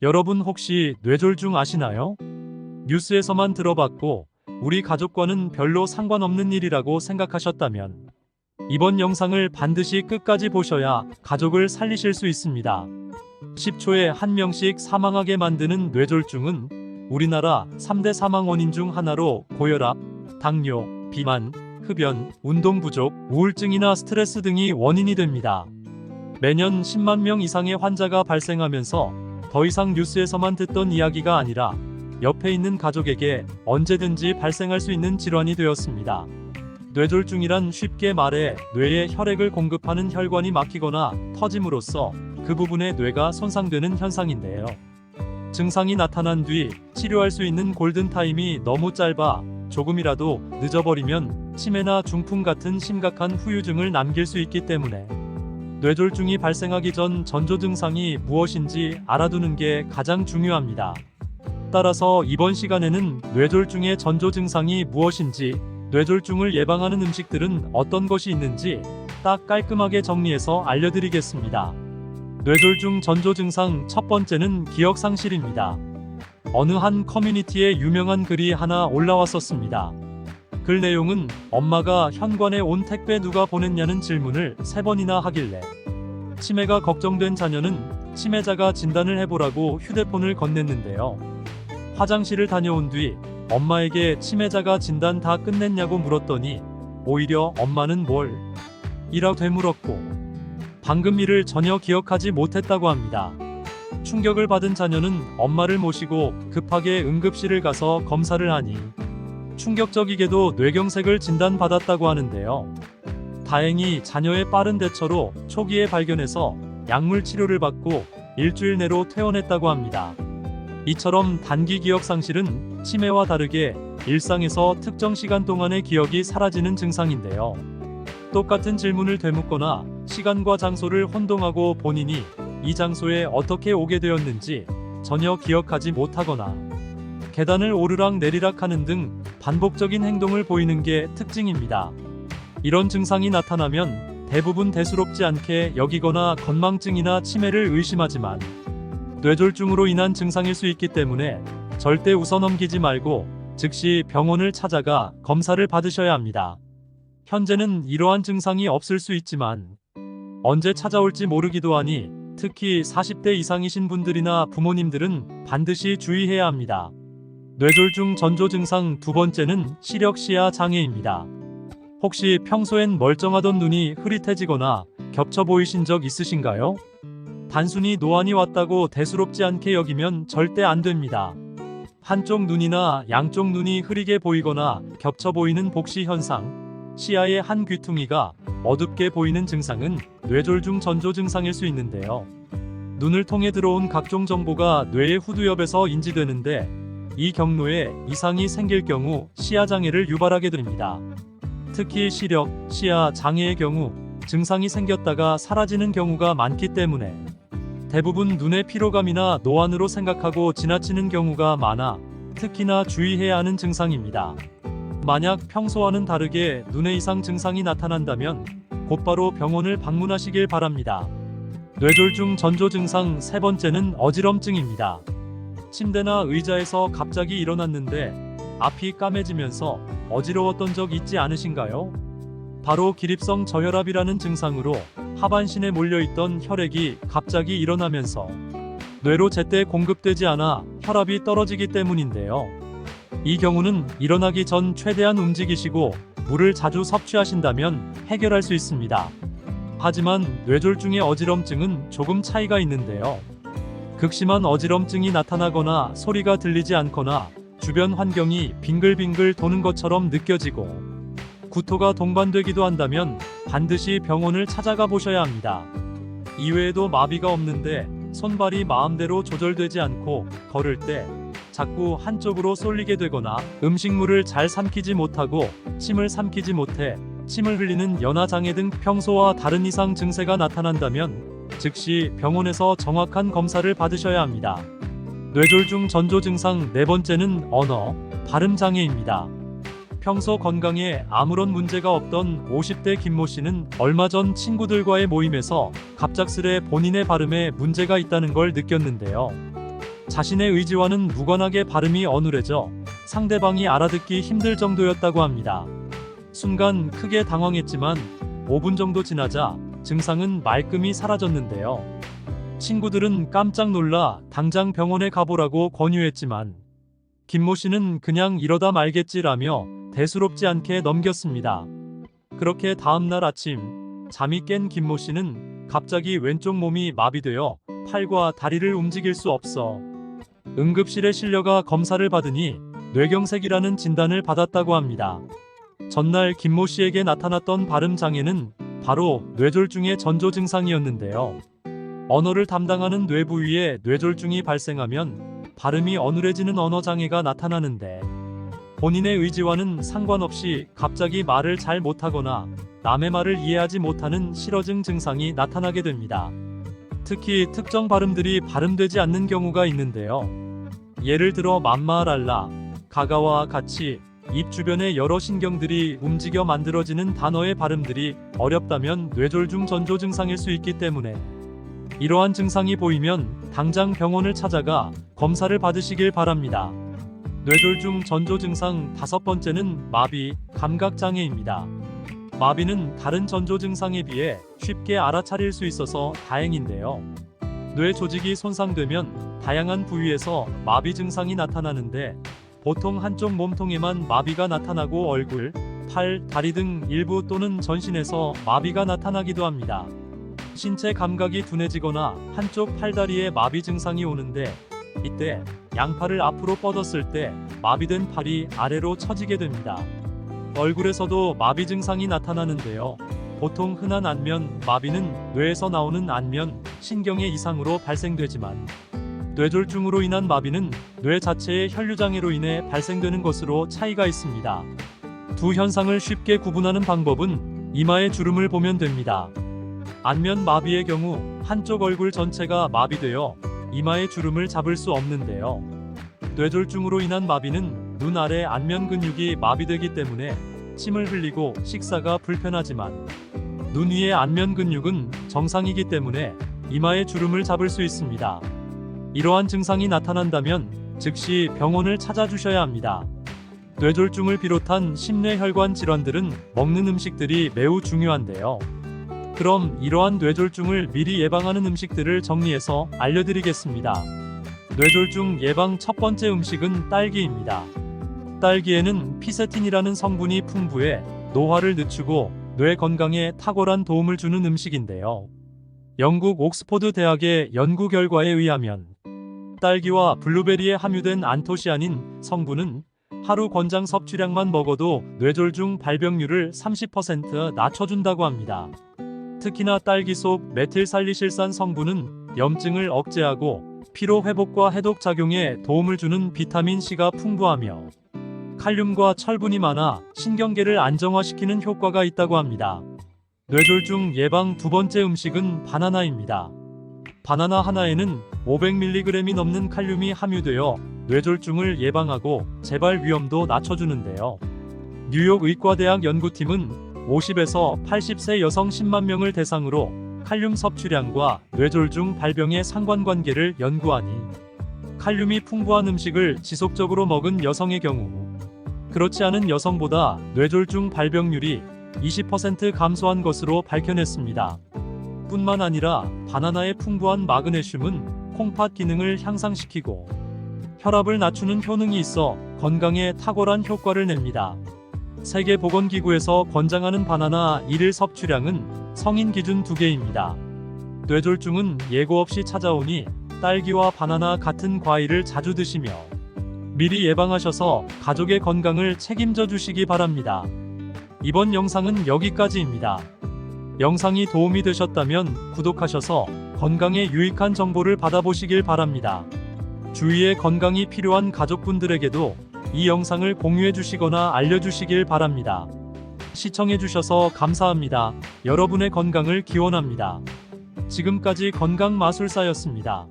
여러분 혹시 뇌졸중 아시나요? 뉴스에서만 들어봤고 우리 가족과는 별로 상관없는 일이라고 생각하셨다면 이번 영상을 반드시 끝까지 보셔야 가족을 살리실 수 있습니다. 10초에 1명씩 사망하게 만드는 뇌졸중은 우리나라 3대 사망 원인 중 하나로 고혈압, 당뇨, 비만, 흡연, 운동 부족, 우울증이나 스트레스 등이 원인이 됩니다. 매년 10만 명 이상의 환자가 발생하면서 더 이상 뉴스에서만 듣던 이야기가 아니라 옆에 있는 가족에게 언제든지 발생할 수 있는 질환이 되었습니다. 뇌졸중이란 쉽게 말해 뇌에 혈액을 공급하는 혈관이 막히거나 터짐으로써 그 부분의 뇌가 손상되는 현상인데요. 증상이 나타난 뒤 치료할 수 있는 골든타임이 너무 짧아 조금이라도 늦어버리면 치매나 중풍 같은 심각한 후유증을 남길 수 있기 때문에 뇌졸중이 발생하기 전 전조 증상이 무엇인지 알아두는 게 가장 중요합니다. 따라서 이번 시간에는 뇌졸중의 전조 증상이 무엇인지, 뇌졸중을 예방하는 음식들은 어떤 것이 있는지 딱 깔끔하게 정리해서 알려드리겠습니다. 뇌졸중 전조 증상 첫 번째는 기억 상실입니다. 어느 한 커뮤니티에 유명한 글이 하나 올라왔었습니다. 글 내용은 엄마가 현관에 온 택배 누가 보냈냐는 질문을 3번이나 하길래 치매가 걱정된 자녀는 치매자가 진단을 해보라고 휴대폰을 건넸는데요. 화장실을 다녀온 뒤 엄마에게 치매자가 진단 다 끝냈냐고 물었더니 오히려 엄마는 뭘 이라 되물었고 방금 일을 전혀 기억하지 못했다고 합니다. 충격을 받은 자녀는 엄마를 모시고 급하게 응급실을 가서 검사를 하니 충격적이게도 뇌경색을 진단받았다고 하는데요. 다행히 자녀의 빠른 대처로 초기에 발견해서 약물 치료를 받고 일주일 내로 퇴원했다고 합니다. 이처럼 단기 기억 상실은 치매와 다르게 일상에서 특정 시간 동안의 기억이 사라지는 증상인데요. 똑같은 질문을 되묻거나 시간과 장소를 혼동하고 본인이 이 장소에 어떻게 오게 되었는지 전혀 기억하지 못하거나 계단을 오르락 내리락 하는 등 반복적인 행동을 보이는 게 특징입니다. 이런 증상이 나타나면 대부분 대수롭지 않게 여기거나 건망증이나 치매를 의심하지만 뇌졸중으로 인한 증상일 수 있기 때문에 절대 웃어넘기지 말고 즉시 병원을 찾아가 검사를 받으셔야 합니다. 현재는 이러한 증상이 없을 수 있지만 언제 찾아올지 모르기도 하니 특히 40대 이상이신 분들이나 부모님들은 반드시 주의해야 합니다. 뇌졸중 전조 증상 두 번째는 시력 시야 장애입니다. 혹시 평소엔 멀쩡하던 눈이 흐릿해지거나 겹쳐 보이신 적 있으신가요? 단순히 노안이 왔다고 대수롭지 않게 여기면 절대 안 됩니다. 한쪽 눈이나 양쪽 눈이 흐리게 보이거나 겹쳐 보이는 복시 현상, 시야의 한 귀퉁이가 어둡게 보이는 증상은 뇌졸중 전조 증상일 수 있는데요. 눈을 통해 들어온 각종 정보가 뇌의 후두엽에서 인지되는데 이 경로에 이상이 생길 경우 시야 장애를 유발하게 됩니다. 특히 시력, 시야 장애의 경우 증상이 생겼다가 사라지는 경우가 많기 때문에 대부분 눈의 피로감이나 노안으로 생각하고 지나치는 경우가 많아 특히나 주의해야 하는 증상입니다. 만약 평소와는 다르게 눈의 이상 증상이 나타난다면 곧바로 병원을 방문하시길 바랍니다. 뇌졸중 전조 증상 세 번째는 어지럼증입니다. 침대나 의자에서 갑자기 일어났는데 앞이 까매지면서 어지러웠던 적 있지 않으신가요? 바로 기립성 저혈압이라는 증상으로 하반신에 몰려있던 혈액이 갑자기 일어나면서 뇌로 제때 공급되지 않아 혈압이 떨어지기 때문인데요. 이 경우는 일어나기 전 최대한 움직이시고 물을 자주 섭취하신다면 해결할 수 있습니다. 하지만 뇌졸중의 어지럼증은 조금 차이가 있는데요. 극심한 어지럼증이 나타나거나 소리가 들리지 않거나 주변 환경이 빙글빙글 도는 것처럼 느껴지고 구토가 동반되기도 한다면 반드시 병원을 찾아가 보셔야 합니다. 이외에도 마비가 없는데 손발이 마음대로 조절되지 않고 걸을 때 자꾸 한쪽으로 쏠리게 되거나 음식물을 잘 삼키지 못하고 침을 삼키지 못해 침을 흘리는 연화장애 등 평소와 다른 이상 증세가 나타난다면 즉시 병원에서 정확한 검사를 받으셔야 합니다. 뇌졸중 전조 증상 네 번째는 언어, 발음 장애입니다. 평소 건강에 아무런 문제가 없던 50대 김모 씨는 얼마 전 친구들과의 모임에서 갑작스레 본인의 발음에 문제가 있다는 걸 느꼈는데요. 자신의 의지와는 무관하게 발음이 어눌해져 상대방이 알아듣기 힘들 정도였다고 합니다. 순간 크게 당황했지만 5분 정도 지나자 증상은 말끔히 사라졌는데요. 친구들은 깜짝 놀라 당장 병원에 가보라고 권유했지만 김모 씨는 그냥 이러다 말겠지라며 대수롭지 않게 넘겼습니다. 그렇게 다음날 아침 잠이 깬 김모 씨는 갑자기 왼쪽 몸이 마비되어 팔과 다리를 움직일 수 없어 응급실에 실려가 검사를 받으니 뇌경색이라는 진단을 받았다고 합니다. 전날 김모 씨에게 나타났던 발음 장애는 바로 뇌졸중의 전조 증상이었는데요. 언어를 담당하는 뇌 부위에 뇌졸중이 발생하면 발음이 어눌해지는 언어 장애가 나타나는데 본인의 의지와는 상관없이 갑자기 말을 잘 못하거나 남의 말을 이해하지 못하는 실어증 증상이 나타나게 됩니다. 특히 특정 발음들이 발음되지 않는 경우가 있는데요. 예를 들어 맘마랄라, 가가와 같이 입 주변의 여러 신경들이 움직여 만들어지는 단어의 발음들이 어렵다면 뇌졸중 전조 증상일 수 있기 때문에 이러한 증상이 보이면 당장 병원을 찾아가 검사를 받으시길 바랍니다. 뇌졸중 전조 증상 5번째는 마비, 감각장애입니다. 마비는 다른 전조 증상에 비해 쉽게 알아차릴 수 있어서 다행인데요. 뇌 조직이 손상되면 다양한 부위에서 마비 증상이 나타나는데 보통 한쪽 몸통에만 마비가 나타나고 얼굴, 팔, 다리 등 일부 또는 전신에서 마비가 나타나기도 합니다. 신체 감각이 둔해지거나 한쪽 팔다리에 마비 증상이 오는데 이때 양팔을 앞으로 뻗었을 때 마비된 팔이 아래로 처지게 됩니다. 얼굴에서도 마비 증상이 나타나는데요. 보통 흔한 안면 마비는 뇌에서 나오는 안면 신경의 이상으로 발생되지만 뇌졸중으로 인한 마비는 뇌 자체의 혈류장애로 인해 발생되는 것으로 차이가 있습니다. 두 현상을 쉽게 구분하는 방법은 이마의 주름을 보면 됩니다. 안면 마비의 경우 한쪽 얼굴 전체가 마비되어 이마의 주름을 잡을 수 없는데요. 뇌졸중으로 인한 마비는 눈 아래 안면 근육이 마비되기 때문에 침을 흘리고 식사가 불편하지만 눈 위의 안면 근육은 정상이기 때문에 이마의 주름을 잡을 수 있습니다. 이러한 증상이 나타난다면 즉시 병원을 찾아주셔야 합니다. 뇌졸중을 비롯한 심뇌혈관 질환들은 먹는 음식들이 매우 중요한데요. 그럼 이러한 뇌졸중을 미리 예방하는 음식들을 정리해서 알려드리겠습니다. 뇌졸중 예방 첫 번째 음식은 딸기입니다. 딸기에는 피세틴이라는 성분이 풍부해 노화를 늦추고 뇌 건강에 탁월한 도움을 주는 음식인데요. 영국 옥스포드 대학의 연구 결과에 의하면 딸기와 블루베리에 함유된 안토시아닌 성분은 하루 권장 섭취량만 먹어도 뇌졸중 발병률을 30% 낮춰준다고 합니다. 특히나 딸기 속 메틸살리실산 성분은 염증을 억제하고 피로 회복과 해독 작용에 도움을 주는 비타민 C가 풍부하며 칼륨과 철분이 많아 신경계를 안정화시키는 효과가 있다고 합니다. 뇌졸중 예방 두 번째 음식은 바나나입니다. 바나나 하나에는 500mg이 넘는 칼륨이 함유되어 뇌졸중을 예방하고 재발 위험도 낮춰주는데요. 뉴욕 의과대학 연구팀은 50에서 80세 여성 10만 명을 대상으로 칼륨 섭취량과 뇌졸중 발병의 상관관계를 연구하니 칼륨이 풍부한 음식을 지속적으로 먹은 여성의 경우 그렇지 않은 여성보다 뇌졸중 발병률이 20% 감소한 것으로 밝혀냈습니다. 뿐만 아니라 바나나의 풍부한 마그네슘은 콩팥 기능을 향상시키고 혈압을 낮추는 효능이 있어 건강에 탁월한 효과를 냅니다. 세계보건기구에서 권장하는 바나나 1일 섭취량은 성인 기준 2개입니다. 뇌졸중은 예고 없이 찾아오니 딸기와 바나나 같은 과일을 자주 드시며 미리 예방하셔서 가족의 건강을 책임져 주시기 바랍니다. 이번 영상은 여기까지입니다. 영상이 도움이 되셨다면 구독하셔서 건강에 유익한 정보를 받아보시길 바랍니다. 주위에 건강이 필요한 가족분들에게도 이 영상을 공유해 주시거나 알려주시길 바랍니다. 시청해 주셔서 감사합니다. 여러분의 건강을 기원합니다. 지금까지 건강마술사였습니다.